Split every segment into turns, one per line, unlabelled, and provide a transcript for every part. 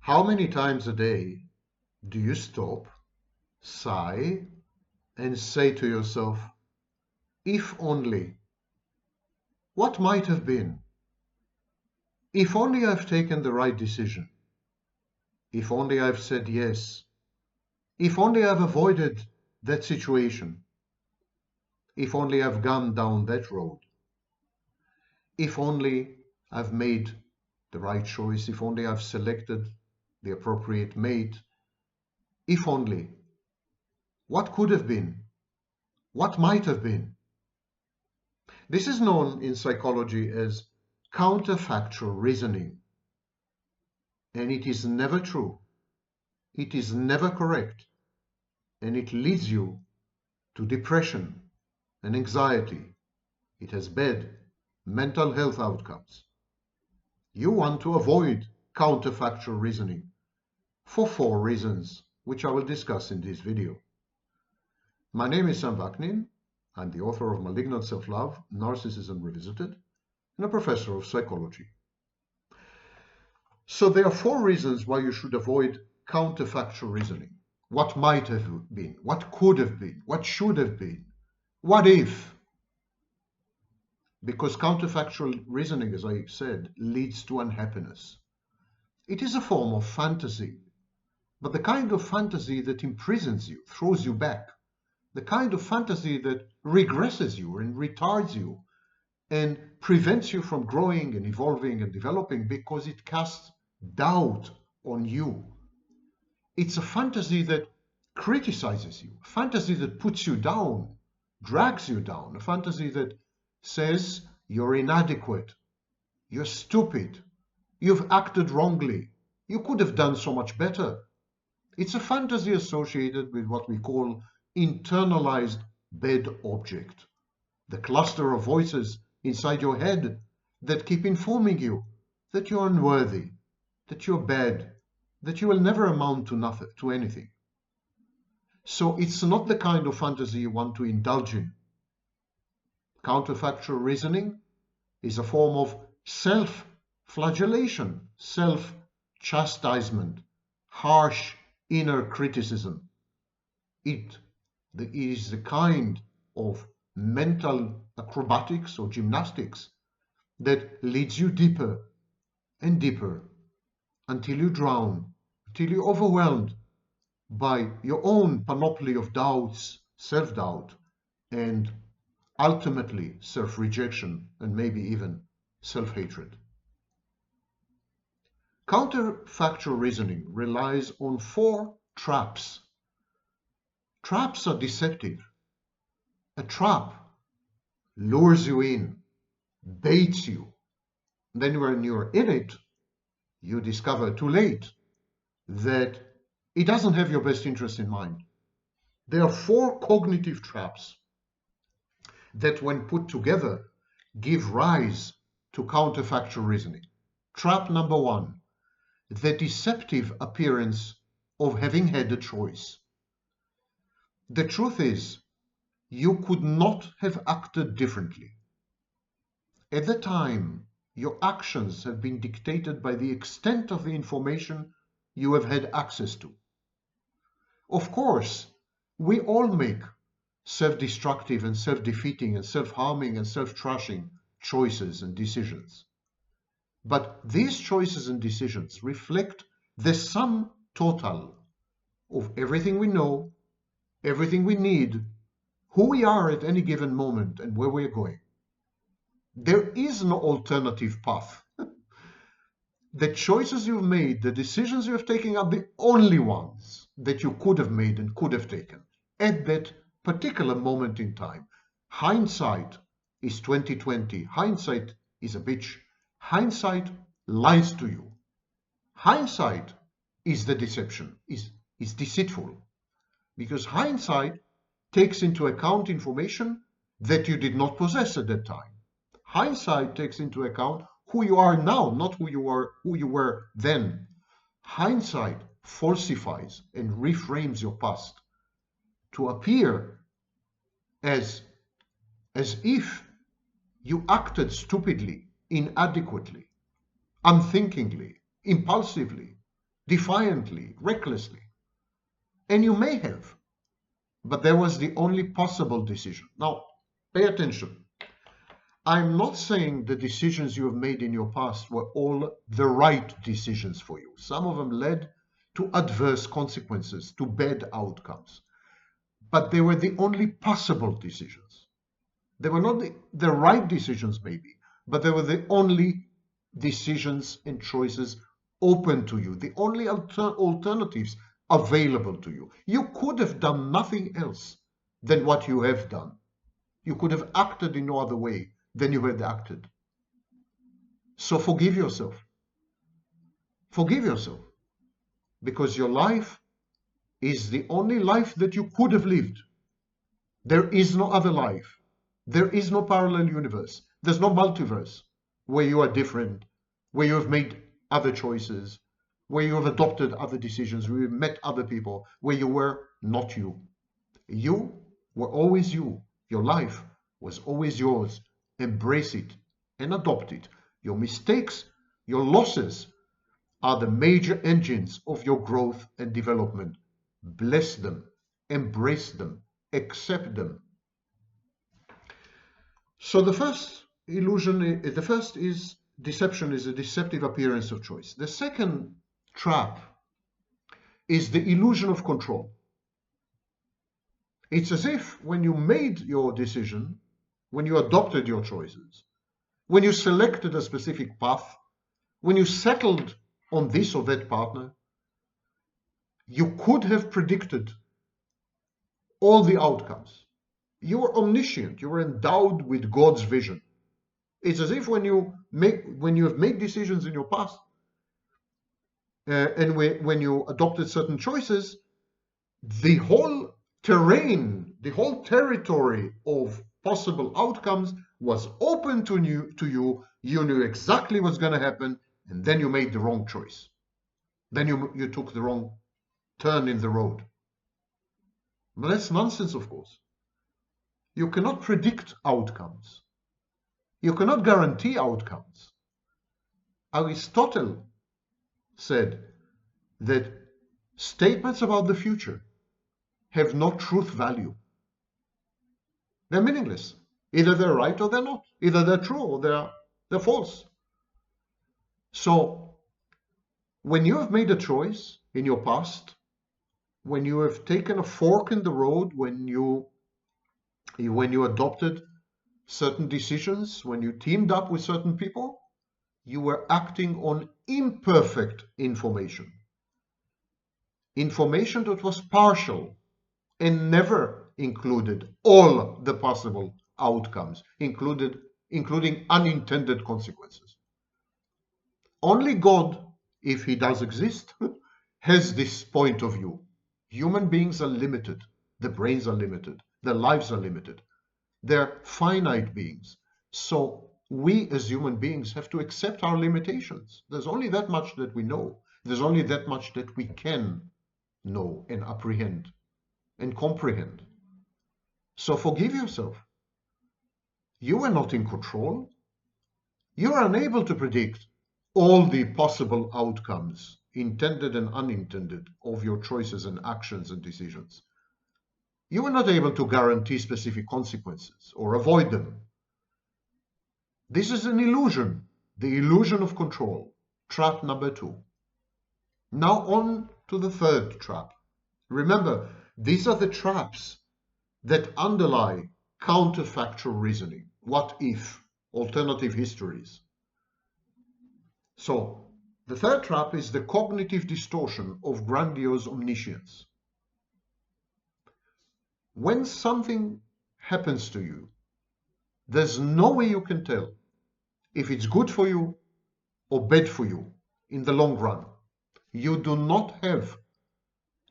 How many times a day do you stop, sigh, and say to yourself, if only, what might have been? If only I've taken the right decision. If only I've said yes. If only I've avoided that situation. If only I've gone down that road. If only I've made the right choice. If only I've selected the appropriate mate. If only. What could have been? What might have been? This is known in psychology as counterfactual reasoning. And it is never true. It is never correct. And it leads you to depression and anxiety. It has bad mental health outcomes. You want to avoid counterfactual reasoning for 4 reasons, which I will discuss in this video. My name is Vaknin. I'm the author of Malignant Self-Love, Narcissism Revisited, and a professor of psychology. So there are 4 reasons why you should avoid counterfactual reasoning. What might have been, what could have been, what should have been, what if? Because counterfactual reasoning, as I said, leads to unhappiness. It is a form of fantasy, but the kind of fantasy that imprisons you, throws you back, the kind of fantasy that regresses you and retards you and prevents you from growing and evolving and developing because it casts doubt on you. It's a fantasy that criticizes you, a fantasy that puts you down, drags you down, a fantasy that says you're inadequate, you're stupid, you've acted wrongly, you could have done so much better. It's a fantasy associated with what we call internalized bad object, the cluster of voices inside your head that keep informing you that you're unworthy, that you're bad, that you will never amount to nothing, to anything. So it's not the kind of fantasy you want to indulge in. Counterfactual reasoning is a form of self-flagellation, self-chastisement, harsh inner criticism. It is the kind of mental acrobatics or gymnastics that leads you deeper and deeper until you drown, until you're overwhelmed by your own panoply of doubts, self-doubt, and ultimately self-rejection and maybe even self-hatred. Counterfactual reasoning relies on 4 traps. Traps are deceptive. A trap lures you in, baits you. Then when you're in it, you discover too late that it doesn't have your best interest in mind. There are 4 cognitive traps that, when put together, give rise to counterfactual reasoning. Trap number 1, the deceptive appearance of having had a choice. The truth is, you could not have acted differently. At the time, your actions have been dictated by the extent of the information you have had access to. Of course, we all make self-destructive and self-defeating and self-harming and self-trashing choices and decisions. But these choices and decisions reflect the sum total of everything we know, everything we need, who we are at any given moment, and where we're going. There is no alternative path. The choices you've made, the decisions you have taken are the only ones that you could have made and could have taken at that particular moment in time. Hindsight is 20/20. Hindsight is a bitch. Hindsight lies to you. Hindsight is the deception, is deceitful, because hindsight takes into account information that you did not possess at that time. Hindsight takes into account who you are now, not who you were then. Hindsight falsifies and reframes your past to appear as if you acted stupidly, inadequately, unthinkingly, impulsively, defiantly, recklessly. And you may have, but there was the only possible decision. Now, pay attention. I'm not saying the decisions you have made in your past were all the right decisions for you. Some of them led to adverse consequences, to bad outcomes. But they were the only possible decisions. They were not the right decisions, maybe, but they were the only decisions and choices open to you, the only alternatives available to you. You could have done nothing else than what you have done. You could have acted in no other way than you had acted. So forgive yourself. Forgive yourself. Because your life is the only life that you could have lived. There is no other life. There is no parallel universe. There's no multiverse where you are different, where you have made other choices, where you have adopted other decisions, where you have met other people, where you were not you. You were always you. Your life was always yours. Embrace it and adopt it. Your mistakes, your losses are the major engines of your growth and development. Bless them, embrace them, accept them. So the first is deception is a deceptive appearance of choice. The second trap is the illusion of control. It's as if when you made your decision, when you adopted your choices, when you selected a specific path, when you settled on this or that partner, you could have predicted all the outcomes. You were omniscient. You were endowed with God's vision. It's as if when you have made decisions in your past, and when you adopted certain choices, the whole terrain, the whole territory of possible outcomes was open to you. You knew exactly what's going to happen, and then you made the wrong choice. Then you took the wrong turn in the road. But that's nonsense, of course. You cannot predict outcomes. You cannot guarantee outcomes. Aristotle said that statements about the future have no truth value. They're meaningless. Either they're right or they're not. Either they're true or they're false. So when you have made a choice in your past, when you have taken a fork in the road, when you adopted certain decisions, when you teamed up with certain people, you were acting on imperfect information. Information that was partial and never included all the possible outcomes, including unintended consequences. Only God, if he does exist, has this point of view. Human beings are limited. The brains are limited. Their lives are limited. They're finite beings. So we as human beings have to accept our limitations. There's only that much that we know. There's only that much that we can know and apprehend and comprehend. So forgive yourself. You are not in control. You are unable to predict all the possible outcomes, intended and unintended, of your choices and actions and decisions. You are not able to guarantee specific consequences or avoid them. This is an illusion, the illusion of control. Trap number 2. Now on to the third trap. Remember, these are the traps that underlie counterfactual reasoning. What if? Alternative histories. So, the third trap is the cognitive distortion of grandiose omniscience. When something happens to you, there's no way you can tell if it's good for you or bad for you in the long run. You do not have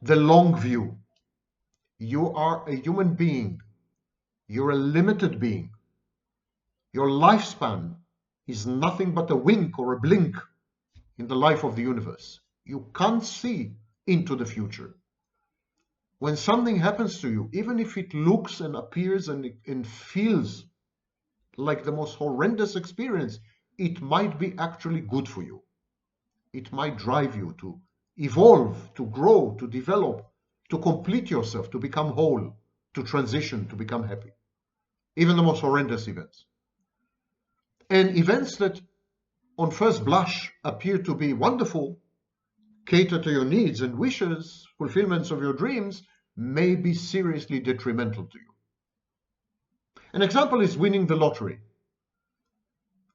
the long view. You are a human being. You're a limited being. Your lifespan is nothing but a wink or a blink in the life of the universe. You can't see into the future. When something happens to you, even if it looks and appears and feels like the most horrendous experience, it might be actually good for you. It might drive you to evolve, to grow, to develop, to complete yourself, to become whole, to transition, to become happy. Even the most horrendous events. And events that on first blush appear to be wonderful, cater to your needs and wishes, fulfillments of your dreams, may be seriously detrimental to you. An example is winning the lottery.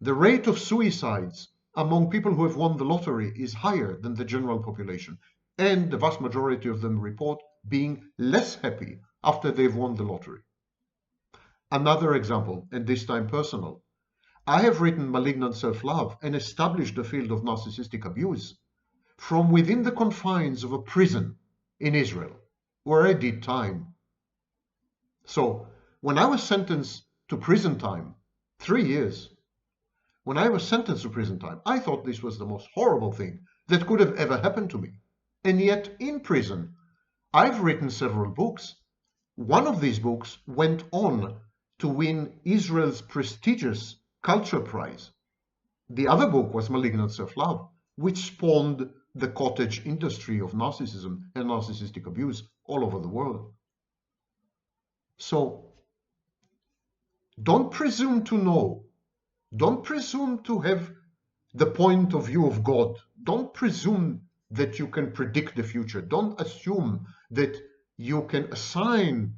The rate of suicides among people who have won the lottery is higher than the general population, and the vast majority of them report being less happy after they've won the lottery. Another example, and this time personal. I have written Malignant Self-Love and established the field of narcissistic abuse from within the confines of a prison in Israel, where I did time. So, when I was sentenced to prison time, 3 years, when I was sentenced to prison time, I thought this was the most horrible thing that could have ever happened to me. And yet, in prison, I've written several books. One of these books went on to win Israel's prestigious Culture Prize. The other book was Malignant Self-Love, which spawned the cottage industry of narcissism and narcissistic abuse all over the world. So, don't presume to know. Don't presume to have the point of view of God. Don't presume that you can predict the future. Don't assume that you can assign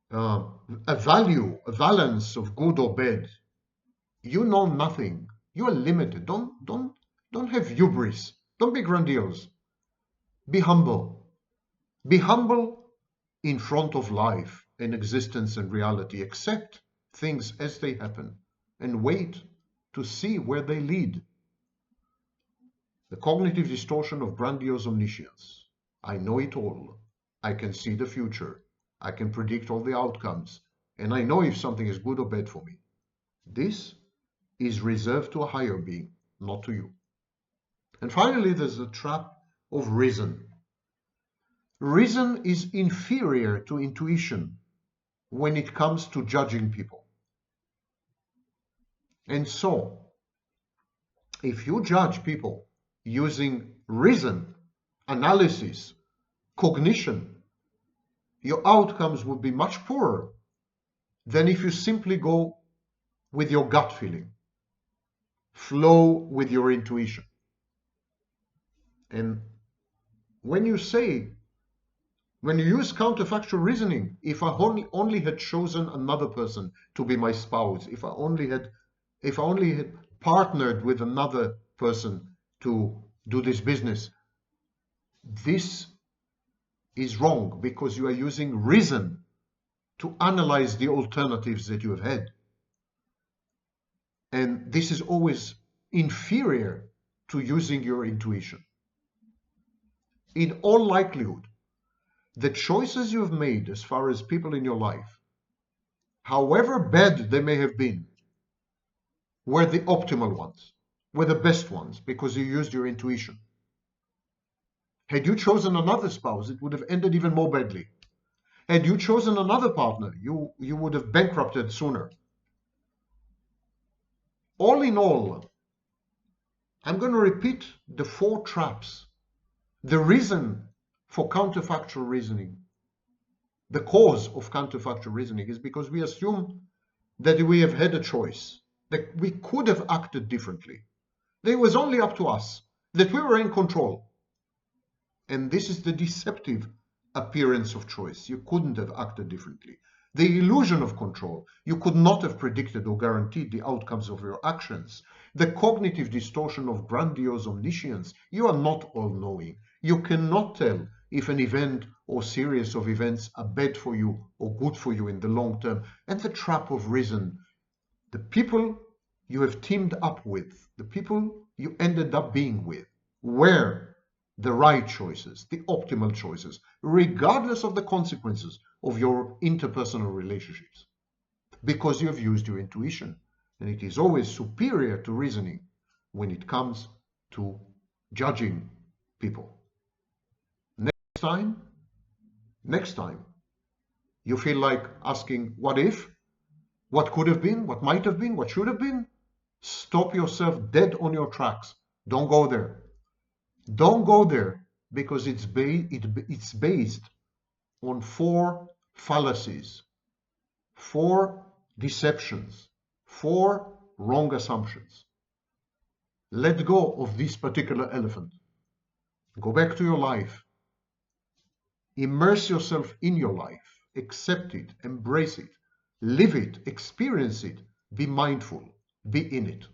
a value, a valence of good or bad. You know nothing. You are limited. Don't have hubris. Don't be grandiose. Be humble. Be humble in front of life and existence and reality. Accept things as they happen and wait to see where they lead. The cognitive distortion of grandiose omniscience. I know it all. I can see the future. I can predict all the outcomes. And I know if something is good or bad for me. This is reserved to a higher being, not to you. And finally, there's the trap of reason. Reason is inferior to intuition when it comes to judging people. And so, if you judge people using reason, analysis, cognition, your outcomes would be much poorer than if you simply go with your gut feeling, flow with your intuition. And when you use counterfactual reasoning, if I only had chosen another person to be my spouse, if I only had partnered with another person to do this business, this is wrong because you are using reason to analyze the alternatives that you have had. And this is always inferior to using your intuition. In all likelihood, the choices you have made as far as people in your life, however bad they may have been, were the optimal ones, were the best ones, because you used your intuition. Had you chosen another spouse, it would have ended even more badly. Had you chosen another partner, you would have bankrupted sooner. All in all, I'm going to repeat the 4 traps. The reason for counterfactual reasoning, the cause of counterfactual reasoning, is because we assume that we have had a choice, that we could have acted differently. That it was only up to us, that we were in control. And this is the deceptive appearance of choice. You couldn't have acted differently. The illusion of control. You could not have predicted or guaranteed the outcomes of your actions. The cognitive distortion of grandiose omniscience. You are not all-knowing. You cannot tell if an event or series of events are bad for you or good for you in the long term. And the trap of reason. The people you have teamed up with, the people you ended up being with, were the right choices, the optimal choices, regardless of the consequences of your interpersonal relationships, because you have used your intuition, and it is always superior to reasoning when it comes to judging people. Next time, you feel like asking, what if? What could have been? What might have been? What should have been? Stop yourself dead on your tracks. Don't go there. Don't go there because it's based on 4 fallacies, 4 deceptions, 4 wrong assumptions. Let go of this particular elephant. Go back to your life. Immerse yourself in your life. Accept it, embrace it, live it, experience it, be mindful, be in it.